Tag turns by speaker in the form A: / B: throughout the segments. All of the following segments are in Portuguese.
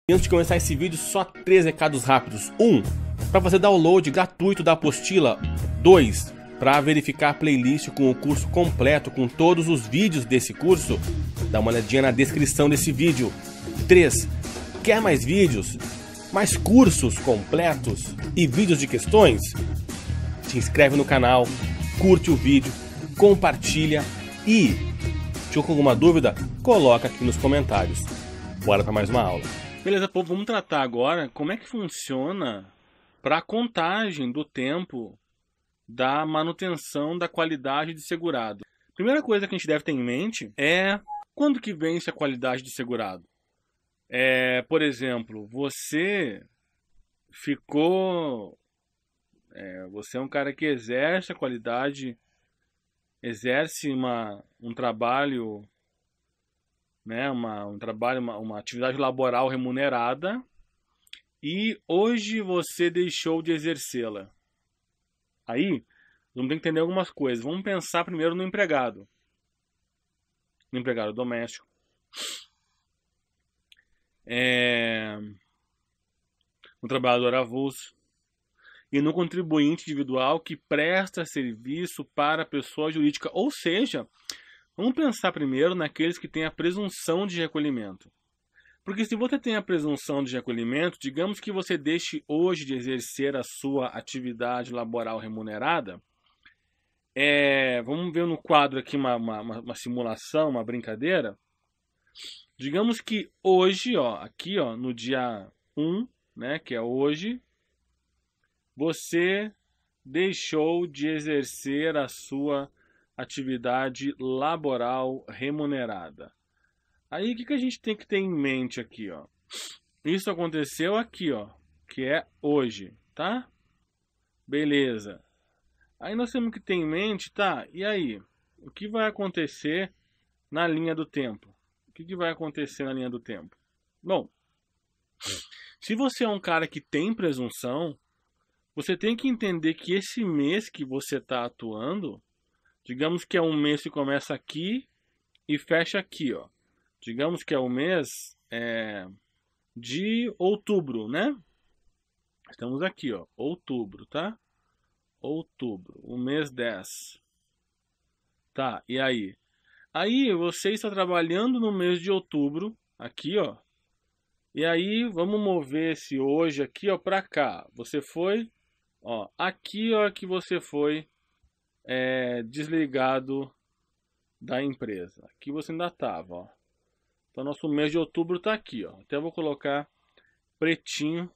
A: Antes de começar esse vídeo, só 3 recados rápidos. 1. Para fazer download gratuito da apostila. 2. Para verificar a playlist com o curso completo, com todos os vídeos desse curso, dá uma olhadinha na descrição desse vídeo. 3. Quer mais vídeos? Mais cursos completos e vídeos de questões? Se inscreve no canal, curte o vídeo, compartilha e, se ficou com alguma dúvida, coloca aqui nos comentários. Bora para mais uma aula. Beleza, povo, vamos tratar agora como é que funciona para a contagem do tempo da manutenção da qualidade de segurado. Primeira coisa que a gente deve ter em mente é quando que vence a qualidade de segurado. Por exemplo, você é um cara que exerce a qualidade, exerce um trabalho, né, uma atividade laboral remunerada, e hoje você deixou de exercê-la. Aí, vamos ter que entender algumas coisas. Vamos pensar primeiro no empregado doméstico, no trabalhador avulso e no contribuinte individual que presta serviço para a pessoa jurídica. Ou seja, vamos pensar primeiro naqueles que têm a presunção de recolhimento. Porque se você tem a presunção de recolhimento, digamos que você deixe hoje de exercer a sua atividade laboral remunerada. Vamos ver no quadro aqui uma simulação, uma brincadeira. Digamos que hoje, aqui no dia 1, né, que é hoje, você deixou de exercer a sua atividade laboral remunerada. Aí o que a gente tem que ter em mente aqui, Isso aconteceu aqui, que é hoje, tá? Beleza. Aí nós temos que ter em mente, tá? E aí? O que vai acontecer na linha do tempo? O que vai acontecer na linha do tempo? Bom, se você é um cara que tem presunção, você tem que entender que esse mês que você está atuando, digamos que é um mês que começa aqui e fecha aqui, Digamos que é o mês de outubro, né? Estamos aqui, outubro, tá? Outubro, o mês 10. Tá, e aí? Aí você está trabalhando no mês de outubro, aqui, E aí vamos mover esse hoje aqui, para cá. Você foi, aqui, que você foi desligado da empresa. Aqui você ainda estava, Então, nosso mês de outubro está aqui, Até vou colocar pretinho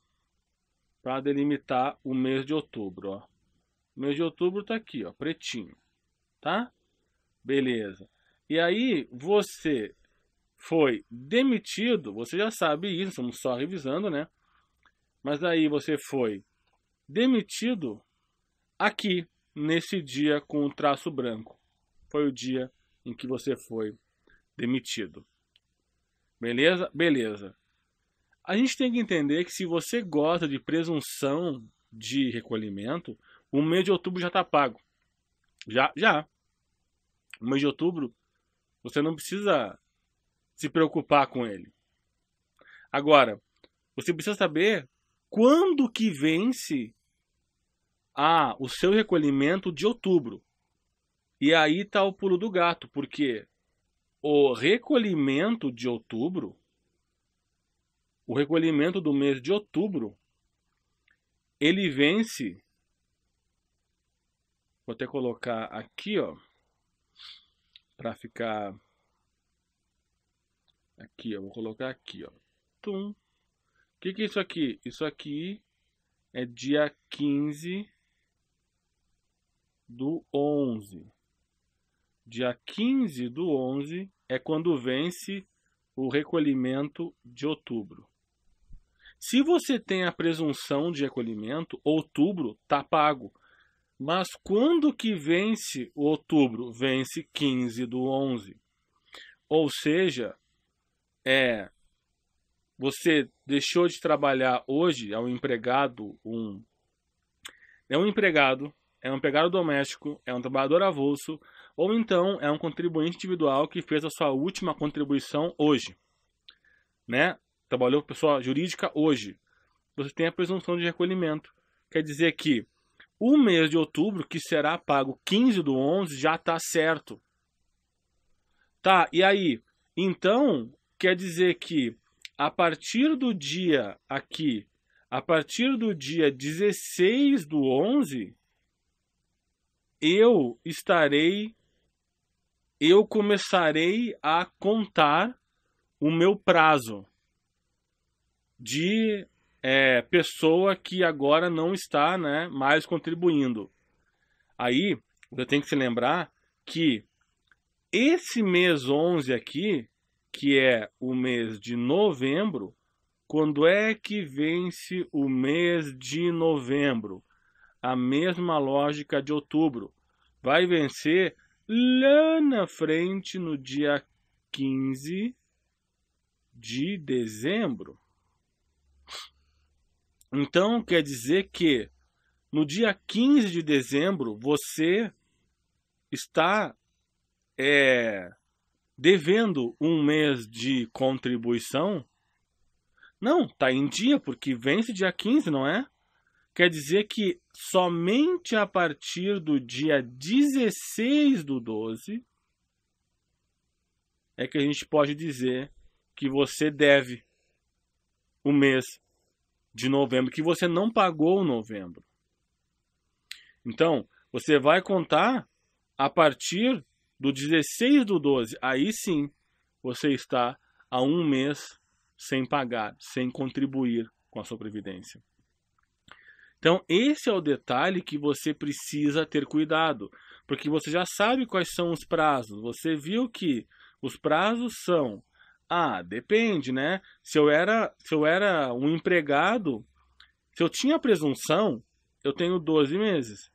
A: para delimitar o mês de outubro, O mês de outubro está aqui, pretinho, tá? Beleza. E aí, você foi demitido, você já sabe isso, estamos só revisando, né? Mas aí você foi demitido aqui, nesse dia com o traço branco. Foi o dia em que você foi demitido. Beleza? Beleza. A gente tem que entender que se você gosta de presunção de recolhimento, o mês de outubro já está pago. Já. O mês de outubro, você não precisa se preocupar com ele. Agora, você precisa saber quando que vence o seu recolhimento de outubro. E aí está o pulo do gato, porque o recolhimento de outubro, o recolhimento do mês de outubro, ele vence, vou até colocar aqui, para ficar aqui, vou colocar aqui, Tum. O que é isso aqui? Isso aqui é dia 15 do 11. Dia 15 do 11 é quando vence o recolhimento de outubro. Se você tem a presunção de recolhimento, outubro está pago. Mas quando que vence o outubro? Vence 15 do 11. Ou seja, você deixou de trabalhar hoje, é um empregado doméstico, é um trabalhador avulso, ou então é um contribuinte individual que fez a sua última contribuição hoje, né? trabalhou com pessoa jurídica hoje, você tem a presunção de recolhimento. Quer dizer que o mês de outubro, que será pago 15/11, já está certo. Tá, e aí? Então, quer dizer que a partir do dia aqui, a partir do dia 16/11, eu começarei a contar o meu prazo de pessoa que agora não está, né, mais contribuindo. Aí, você tem que se lembrar que esse mês 11 aqui, que é o mês de novembro, quando é que vence o mês de novembro? A mesma lógica de outubro. Vai vencer lá na frente, no dia 15 de dezembro. Então, quer dizer que no dia 15 de dezembro, você está devendo um mês de contribuição? Não, está em dia, porque vence dia 15, não é? Quer dizer que somente a partir do dia 16/12 é que a gente pode dizer que você deve o mês de novembro, que você não pagou novembro. Então, você vai contar a partir do 16/12. Aí sim, você está há um mês sem pagar, sem contribuir com a sua previdência. Então, esse é o detalhe que você precisa ter cuidado, porque você já sabe quais são os prazos. Você viu que os prazos são... depende, né? Se eu era um empregado, se eu tinha presunção, eu tenho 12 meses.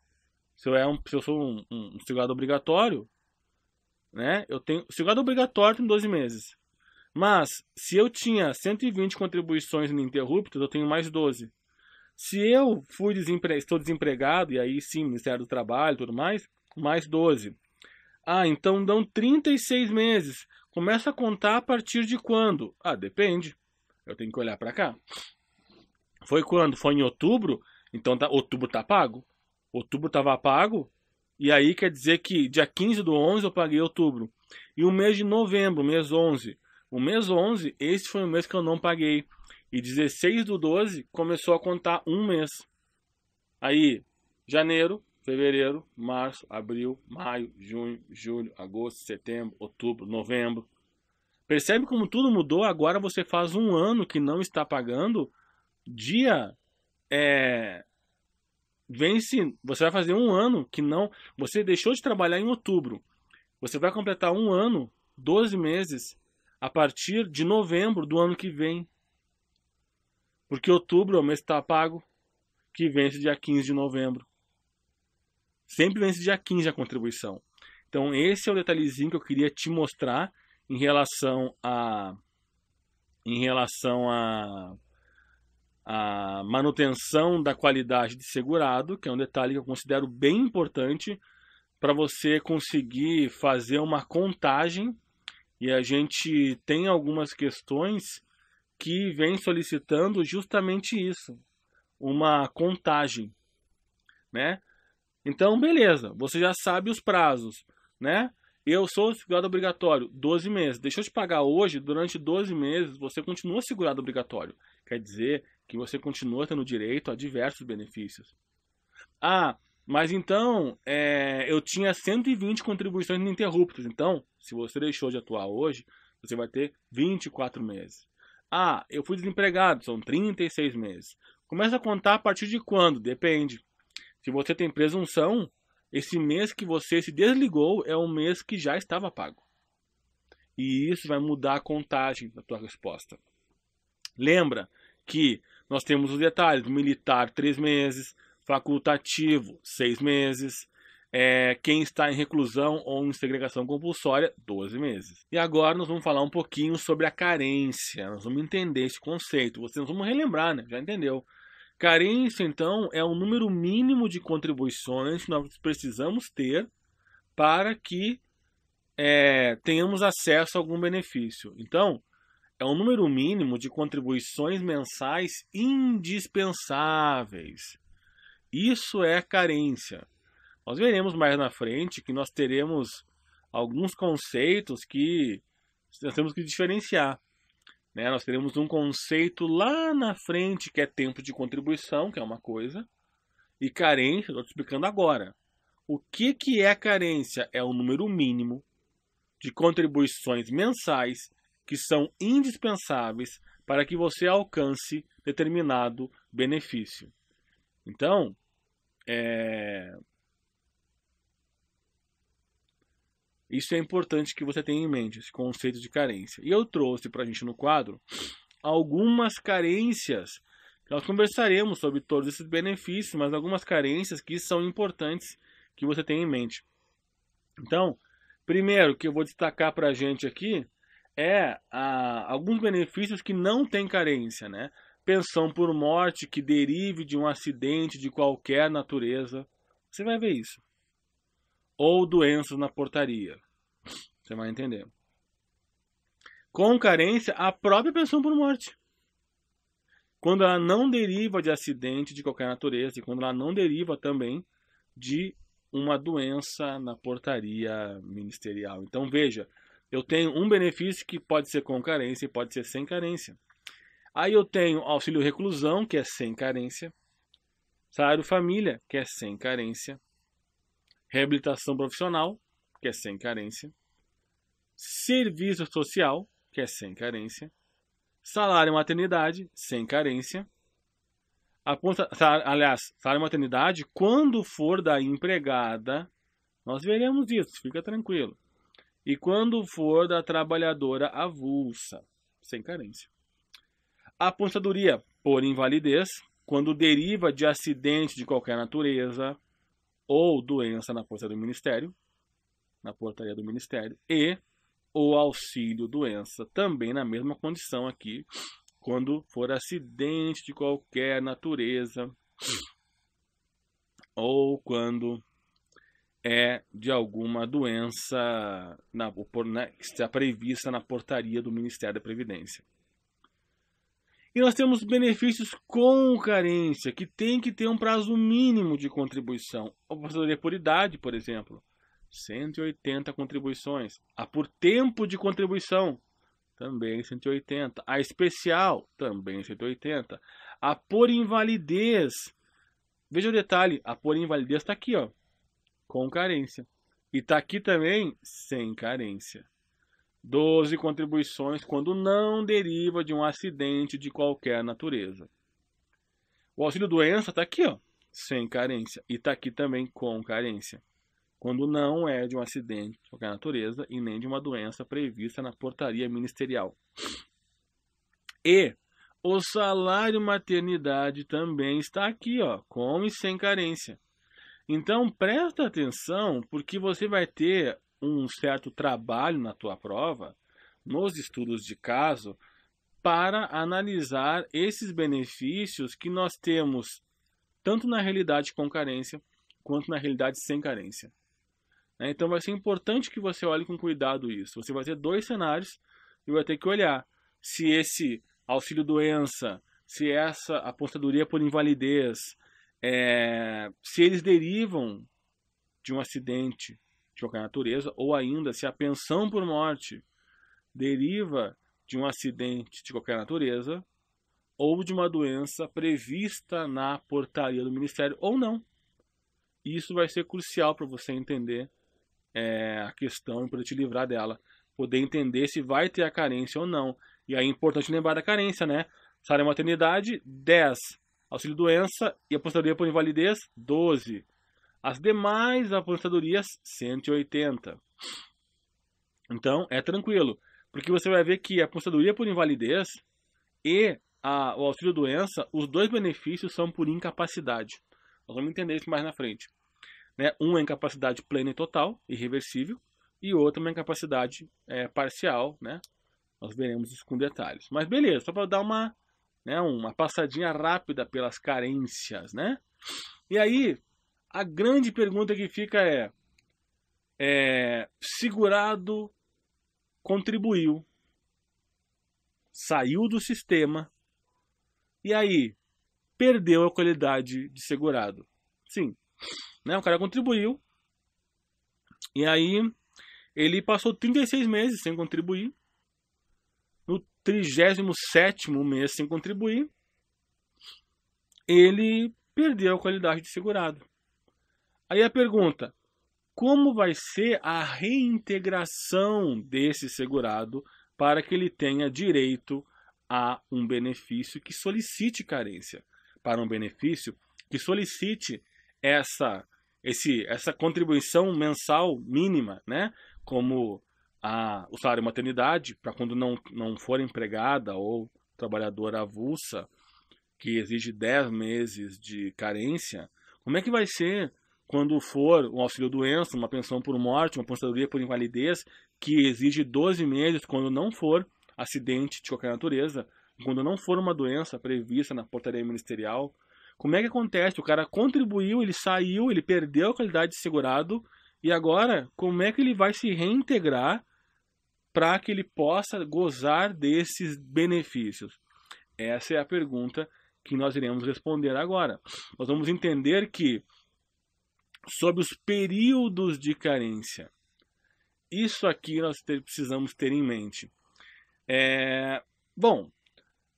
A: Se eu sou um segurado obrigatório, né? Eu tenho segurado obrigatório tem 12 meses. Mas se eu tinha 120 contribuições ininterruptas, eu tenho mais 12. Se eu estou desempregado, e aí sim, Ministério do Trabalho e tudo mais 12. Então dão 36 meses. Começa a contar a partir de quando? Depende. Eu tenho que olhar para cá. Foi quando? Foi em outubro? Então outubro tá pago. Outubro estava pago. E aí quer dizer que dia 15/11 eu paguei outubro. E o mês de novembro, mês 11. O mês 11, esse foi o mês que eu não paguei. E 16/12 começou a contar um mês. Aí, janeiro, fevereiro, março, abril, maio, junho, julho, agosto, setembro, outubro, novembro. Percebe como tudo mudou? Agora você faz um ano que não está pagando. Você vai fazer um ano que não... Você deixou de trabalhar em outubro. Você vai completar um ano, 12 meses, a partir de novembro do ano que vem. Porque outubro é o mês que está pago, que vence dia 15 de novembro. Sempre vence dia 15 a contribuição. Então esse é o detalhezinho que eu queria te mostrar em relação a manutenção da qualidade de segurado, que é um detalhe que eu considero bem importante para você conseguir fazer uma contagem. E a gente tem algumas questões que vem solicitando justamente isso, uma contagem, né? Então, beleza, você já sabe os prazos, né? Eu sou segurado obrigatório, 12 meses. Deixa eu te pagar hoje, durante 12 meses, você continua segurado obrigatório. Quer dizer que você continua tendo direito a diversos benefícios. Mas então, eu tinha 120 contribuições ininterruptas. Então, se você deixou de atuar hoje, você vai ter 24 meses. Eu fui desempregado, são 36 meses. Começa a contar a partir de quando? Depende. Se você tem presunção, esse mês que você se desligou é o mês que já estava pago. E isso vai mudar a contagem da tua resposta. Lembra que nós temos os detalhes: militar 3 meses, facultativo 6 meses, quem está em reclusão ou em segregação compulsória 12 meses. E agora nós vamos falar um pouquinho sobre a carência. Nós vamos entender esse conceito. Nós vamos relembrar, né? Já entendeu? Carência, então, é o número mínimo de contribuições que nós precisamos ter para que tenhamos acesso a algum benefício. Então, é um número mínimo de contribuições mensais indispensáveis. Isso é carência. Nós veremos mais na frente que nós teremos alguns conceitos que nós temos que diferenciar. Né? Nós teremos um conceito lá na frente que é tempo de contribuição, que é uma coisa, e carência, estou te explicando agora. O que é carência? É o número mínimo de contribuições mensais que são indispensáveis para que você alcance determinado benefício. Então, isso é importante que você tenha em mente, esse conceito de carência. E eu trouxe para a gente no quadro algumas carências. Nós conversaremos sobre todos esses benefícios, mas algumas carências que são importantes que você tenha em mente. Então, primeiro que eu vou destacar para a gente aqui é alguns benefícios que não têm carência, né? Pensão por morte que derive de um acidente de qualquer natureza. Você vai ver isso. Ou doenças na portaria. Você vai entender. Com carência, a própria pensão por morte. Quando ela não deriva de acidente de qualquer natureza e quando ela não deriva também de uma doença na portaria ministerial. Então, veja, eu tenho um benefício que pode ser com carência e pode ser sem carência. Aí eu tenho auxílio reclusão, que é sem carência. Salário família, que é sem carência. Reabilitação profissional, que é sem carência. Serviço social, que é sem carência. Salário maternidade, sem carência. Aliás, salário maternidade, quando for da empregada, nós veremos isso, fica tranquilo. E quando for da trabalhadora avulsa, sem carência. Aposentadoria por invalidez, quando deriva de acidente de qualquer natureza ou doença na portaria do Ministério, e o auxílio doença, também na mesma condição aqui, quando for acidente de qualquer natureza ou quando é de alguma doença que está prevista na portaria do Ministério da Previdência. E nós temos benefícios com carência, que tem que ter um prazo mínimo de contribuição. A aposentadoria por idade, por exemplo, 180 contribuições. A por tempo de contribuição, também 180. A especial, também 180. A por invalidez, veja o detalhe, a por invalidez está aqui, ó, com carência. E está aqui também sem carência. 12 contribuições quando não deriva de um acidente de qualquer natureza. O auxílio doença está aqui, ó, sem carência. E está aqui também com carência. Quando não é de um acidente de qualquer natureza e nem de uma doença prevista na portaria ministerial. E o salário maternidade também está aqui, ó, com e sem carência. Então, presta atenção, porque você vai ter um certo trabalho na tua prova, nos estudos de caso, para analisar esses benefícios que nós temos, tanto na realidade com carência, quanto na realidade sem carência. Então, vai ser importante que você olhe com cuidado isso. Você vai ter dois cenários e vai ter que olhar se esse auxílio-doença, se essa aposentadoria por invalidez, se eles derivam de um acidente de qualquer natureza, ou ainda se a pensão por morte deriva de um acidente de qualquer natureza, ou de uma doença prevista na portaria do Ministério, ou não. Isso vai ser crucial para você entender a questão e para te livrar dela. Poder entender se vai ter a carência ou não. E aí é importante lembrar da carência, né? Salário maternidade, 10. Auxílio doença e aposentadoria por invalidez, 12. As demais aposentadorias, 180. Então, é tranquilo. Porque você vai ver que a aposentadoria por invalidez e o auxílio doença, os dois benefícios são por incapacidade. Nós vamos entender isso mais na frente. Um é incapacidade plena e total, irreversível, e outro é uma incapacidade parcial, né? Nós veremos isso com detalhes. Mas beleza, só para dar uma passadinha rápida pelas carências, né? E aí, a grande pergunta que fica segurado contribuiu. saiu do sistema e aí perdeu a qualidade de segurado. Sim, né? O cara contribuiu e aí ele passou 36 meses sem contribuir. No 37º mês sem contribuir, ele perdeu a qualidade de segurado. Aí a pergunta, como vai ser a reintegração desse segurado para que ele tenha direito a um benefício que solicite carência? Para um benefício que solicite essa contribuição mensal mínima, né? Como o salário maternidade, para quando não for empregada ou trabalhadora avulsa, que exige 10 meses de carência. Como é que vai ser quando for um auxílio-doença, uma pensão por morte, uma aposentadoria por invalidez, que exige 12 meses quando não for acidente de qualquer natureza, quando não for uma doença prevista na portaria ministerial? Como é que acontece? O cara contribuiu, ele saiu, ele perdeu a qualidade de segurado, e agora, como é que ele vai se reintegrar para que ele possa gozar desses benefícios? Essa é a pergunta que nós iremos responder agora. Nós vamos entender que, sobre os períodos de carência, isso aqui nós precisamos ter em mente. Bom,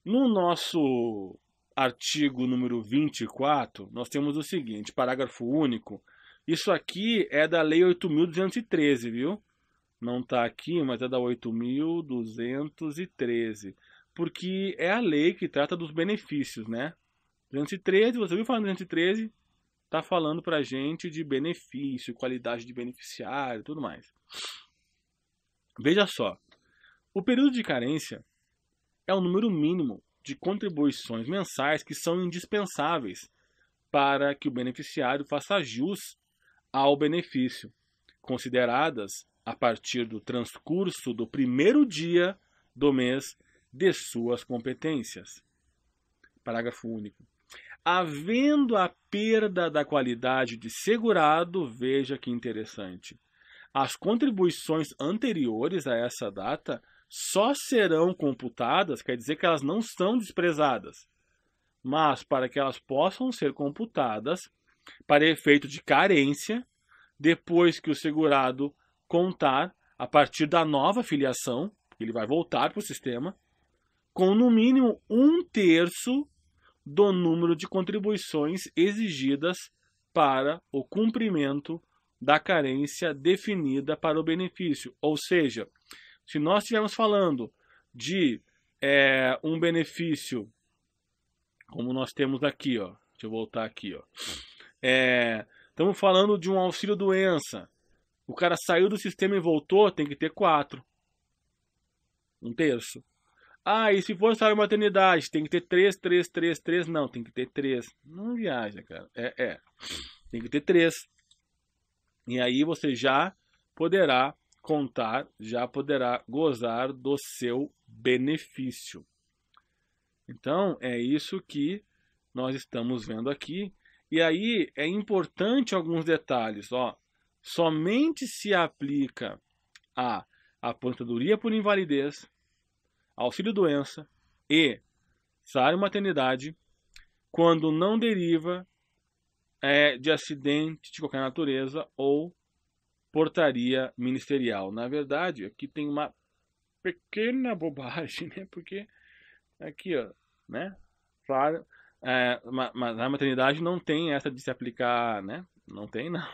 A: no nosso artigo número 24, nós temos o seguinte, parágrafo único. Isso aqui é da Lei 8.213, viu? Não está aqui, mas é da 8.213. Porque é a lei que trata dos benefícios, né? 213, você ouviu falar de 213? Está falando para a gente de benefício, qualidade de beneficiário e tudo mais. Veja só, o período de carência é o número mínimo de contribuições mensais que são indispensáveis para que o beneficiário faça jus ao benefício, consideradas a partir do transcurso do primeiro dia do mês de suas competências. Parágrafo único. Havendo a perda da qualidade de segurado, veja que interessante, as contribuições anteriores a essa data só serão computadas, quer dizer que elas não são desprezadas, mas para que elas possam ser computadas para efeito de carência, depois que o segurado contar a partir da nova filiação, ele vai voltar para o sistema, com no mínimo 1/3 do número de contribuições exigidas para o cumprimento da carência definida para o benefício. Ou seja, se nós estivermos falando de um benefício, como nós temos aqui, ó, deixa eu voltar aqui, ó, estamos falando de um auxílio-doença, o cara saiu do sistema e voltou, tem que ter 4. 1/3. Ah, e se for salário maternidade, tem que ter 3, 3, 3, 3. Não, tem que ter 3. Não viaja, cara. Tem que ter 3. E aí você já poderá contar, já poderá gozar do seu benefício. Então, é isso que nós estamos vendo aqui. E aí é importante alguns detalhes. Ó. Somente se aplica a aposentadoria por invalidez, auxílio-doença e salário maternidade quando não deriva de acidente de qualquer natureza ou portaria ministerial. Na verdade, aqui tem uma pequena bobagem, né? Porque aqui, ó, né? Claro, mas a maternidade não tem essa de se aplicar, né? Não tem, não.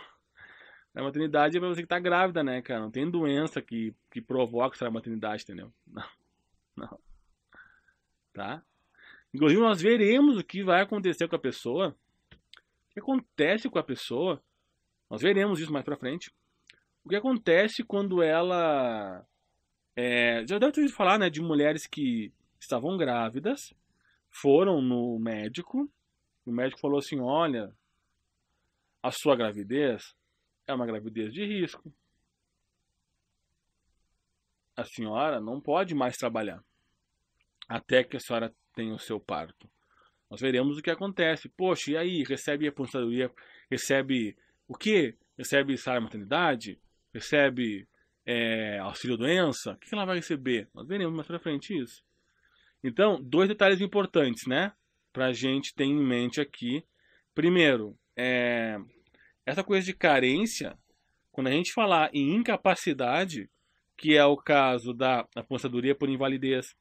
A: A maternidade é pra você que tá grávida, né, cara? Não tem doença que provoca essa maternidade, entendeu? Não. Tá? Inclusive, nós veremos o que vai acontecer com a pessoa. O que acontece com a pessoa. Nós veremos isso mais pra frente. O que acontece quando ela... já deve ter ouvido falar, né, de mulheres que estavam grávidas, foram no médico, e o médico falou assim, olha, a sua gravidez é uma gravidez de risco. A senhora não pode mais trabalhar até que a senhora tenha o seu parto. Nós veremos o que acontece. Poxa, e aí? Recebe aposentadoria? Recebe o quê? Recebe salário maternidade? Recebe auxílio-doença? O que ela vai receber? Nós veremos mais pra frente isso. Então, dois detalhes importantes, né? Para a gente ter em mente aqui. Primeiro, essa coisa de carência, quando a gente falar em incapacidade, que é o caso da aposentadoria por invalidez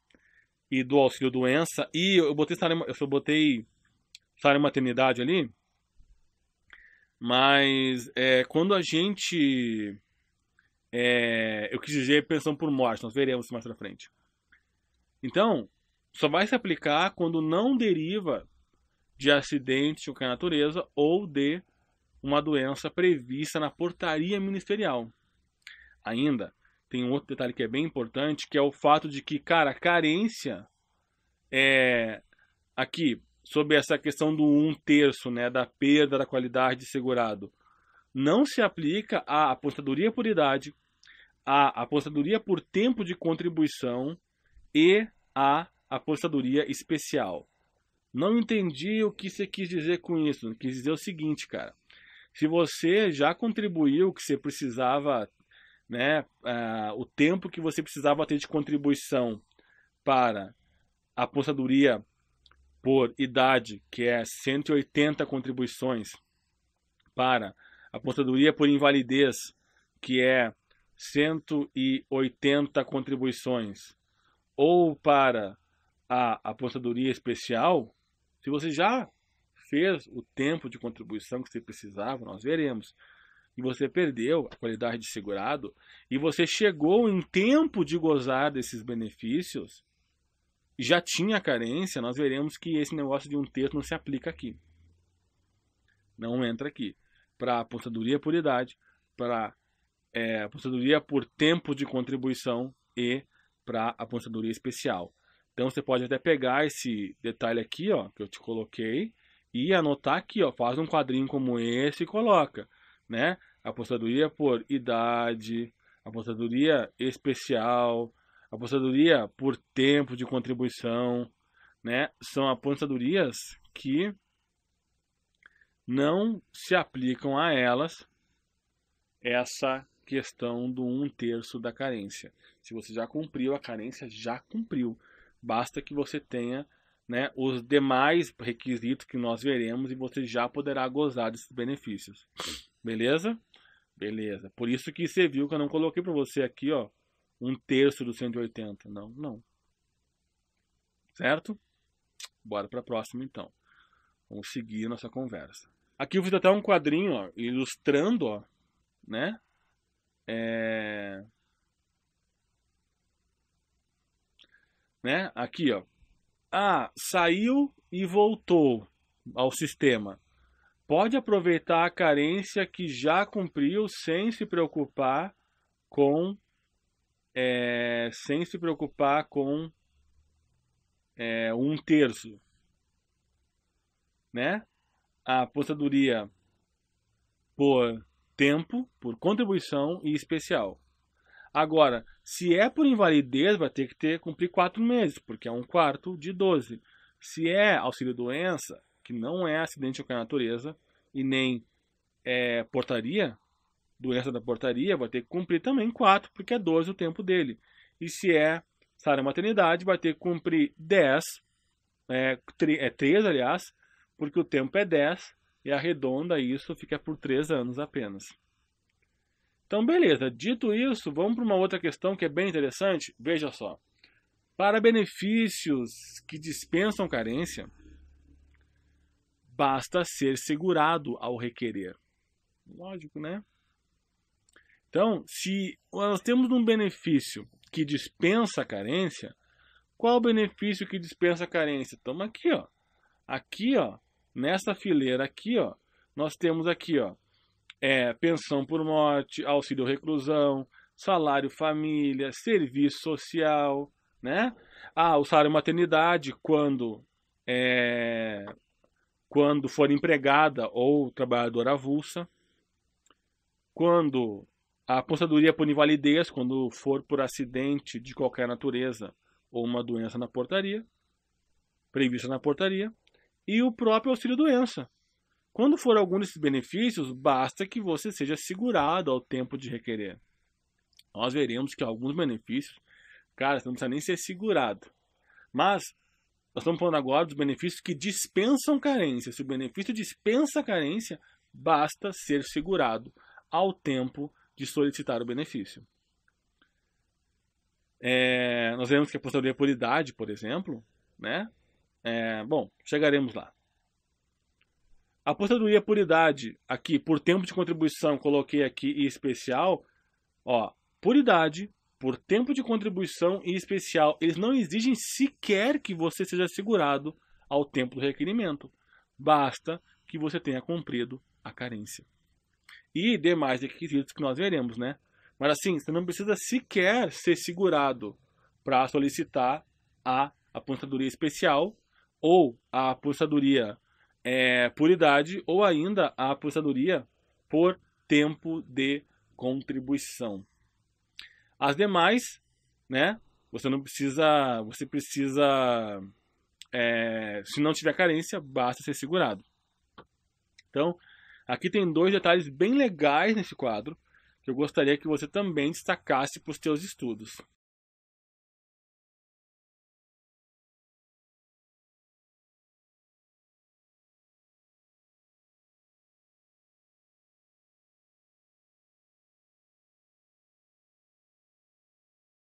A: e do auxílio doença, e eu botei salário maternidade ali, mas quando a gente eu quis dizer pensão por morte, nós veremos mais pra frente. Então, só vai se aplicar quando não deriva de acidente de qualquer natureza ou de uma doença prevista na portaria ministerial. Ainda tem um outro detalhe que é bem importante, que é o fato de que, cara, a carência aqui, sobre essa questão do 1/3, né, da perda da qualidade de segurado, não se aplica à aposentadoria por idade, à aposentadoria por tempo de contribuição e à aposentadoria especial. Não entendi o que você quis dizer com isso. Quis dizer o seguinte, cara. Se você já contribuiu o que você precisava, né, o tempo que você precisava ter de contribuição para a aposentadoria por idade, que é 180 contribuições, para a aposentadoria por invalidez, que é 180 contribuições, ou para a aposentadoria especial, se você já fez o tempo de contribuição que você precisava, nós veremos, e você perdeu a qualidade de segurado, e você chegou em tempo de gozar desses benefícios, e já tinha carência, nós veremos que esse negócio de 1/3 não se aplica aqui. Não entra aqui. Para a aposentadoria por idade, para a aposentadoria por tempo de contribuição e para a aposentadoria especial. Então você pode até pegar esse detalhe aqui, ó, que eu te coloquei, e anotar aqui, ó, faz um quadrinho como esse e coloca, né? Aposentadoria por idade, aposentadoria especial, aposentadoria por tempo de contribuição, né? São aposentadorias que não se aplicam a elas essa questão do 1/3 da carência. Se você já cumpriu a carência, já cumpriu. Basta que você tenha, né, os demais requisitos que nós veremos e você já poderá gozar desses benefícios. Beleza? Beleza. Por isso que você viu que eu não coloquei para você aqui, ó, 1/3 do 180. Não. Certo? Bora para a próxima, então. Vamos seguir nossa conversa. Aqui eu fiz até um quadrinho, ó, ilustrando, ó, né? Aqui, ó. Saiu e voltou ao sistema. Pode aproveitar a carência que já cumpriu sem se preocupar com 1/3, né? A aposentadoria por tempo, por contribuição e especial. Agora, se é por invalidez, vai ter que cumprir 4 meses, porque é 1/4 de 12. Se é auxílio-doença, que não é acidente de qualquer natureza, e nem portaria, doença da portaria, vai ter que cumprir também 4, porque é 12 o tempo dele. E se é salário maternidade, vai ter que cumprir 10, 3, aliás, porque o tempo é 10, e arredonda isso, fica por 3 anos apenas. Então, beleza. Dito isso, vamos para uma outra questão que é bem interessante. Veja só. Para benefícios que dispensam carência, basta ser segurado ao requerer. Lógico, né? Então, se nós temos um benefício que dispensa a carência, qual o benefício que dispensa a carência? Estamos aqui, ó. Aqui, ó, nessa fileira aqui, ó, nós temos aqui, ó, pensão por morte, auxílio reclusão, salário família, serviço social, né? O salário maternidade quando for empregada ou trabalhadora avulsa, quando a aposentadoria por invalidez, quando for por acidente de qualquer natureza ou uma doença na portaria, prevista na portaria, e o próprio auxílio-doença. Quando for algum desses benefícios, basta que você seja segurado ao tempo de requerer. Nós veremos que alguns benefícios, cara, você não precisa nem ser segurado. Mas nós estamos falando agora dos benefícios que dispensam carência. Se o benefício dispensa carência, basta ser segurado ao tempo de solicitar o benefício. Nós vemos que a aposentadoria por idade, por exemplo, né? Bom, chegaremos lá. A aposentadoria por idade, aqui, por tempo de contribuição, coloquei aqui e especial, ó, por idade, por tempo de contribuição e especial, eles não exigem sequer que você seja segurado ao tempo do requerimento. Basta que você tenha cumprido a carência. E demais requisitos que nós veremos, né? Mas assim, você não precisa sequer ser segurado para solicitar a aposentadoria especial ou a aposentadoria por idade ou ainda a aposentadoria por tempo de contribuição. As demais, né? Você precisa, se não tiver carência, basta ser segurado. Então, aqui tem 2 detalhes bem legais nesse quadro que eu gostaria que você também destacasse para os seus estudos.